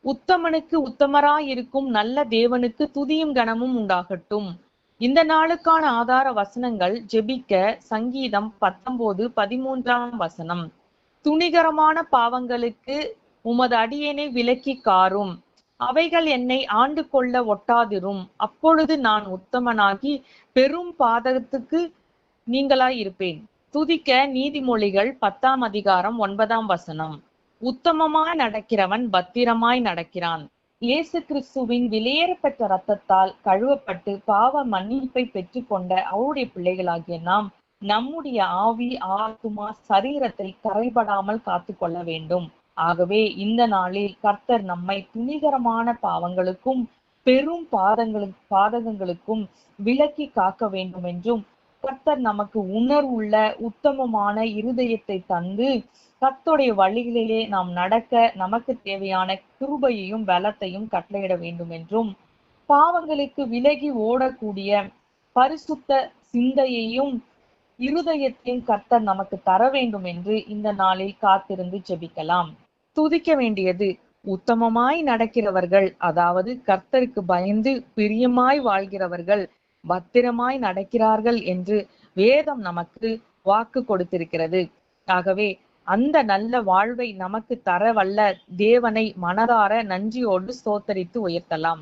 உத்தமனுக்கு உத்தமராயிருக்கும் நல்ல தேவனுக்கு துதியும் கனமும் உண்டாகட்டும். இந்த நாளுக்கான ஆதார வசனங்கள் ஜெபிக்க சங்கீதம் 19:13. துணிகரமான பாவங்களுக்கு உமது அடியேனை விலக்கி காரும். அவைகள் என்னை ஆண்டு கொள்ள ஒட்டாதிரும். அப்பொழுது நான் உத்தமனாகி பெரும் பாதகத்துக்கு நீங்களாயிருப்பேன். துதிக்க நீதிமொழிகள் 10:9. உத்தமமாய் நடக்கிறவன் பத்திரமாய் நடக்கிறான். இயேசு கிறிஸ்துவின் விலையேறப்பெற்ற இரத்தத்தால் கழுவப்பட்டு பாவ மன்னிப்பை பெற்றுக்கொண்ட அவருடைய பிள்ளைகளாகிய நாம் நம்முடைய ஆவி, ஆத்துமா, சரீரத்தை கரைபடாமல் காத்து கொள்ள வேண்டும். ஆகவே இந்த நாளில் கர்த்தர் நம்மை துணிகரமான பாவங்களுக்கும் பெரும் பாதகங்களுக்கும் விலக்கி காக்க வேண்டும் என்றும், கர்த்தர் நமக்கு உணர்வுள்ள உத்தமமான இருதயத்தை தந்து கர்த்தருடைய வழிகளிலே நாம் நடக்க நமக்கு தேவையான கிருபையையும் பலத்தையும் கட்டளையிட வேண்டும் என்றும், பாவங்களுக்கு விலகி ஓடக்கூடிய பரிசுத்த சிந்தையையும் இருதயத்தையும் கர்த்தர் நமக்கு தர வேண்டும் என்று இந்த நாளில் காத்திருந்து ஜெபிக்கலாம். துதிக்க வேண்டியது உத்தமமாய் நடக்கிறவர்கள், அதாவது கர்த்தருக்கு பயந்து பிரியமாய் வாழ்கிறவர்கள் பத்திரமாய் நடக்கிறார்கள் என்று வேதம் நமக்கு வாக்கு கொடுத்திருக்கிறது. ஆகவே அந்த நல்ல வாழ்வை நமக்கு தர வல்ல தேவனை மனதார நன்றியோடு ஸ்தோத்தரித்து உயர்த்தலாம்.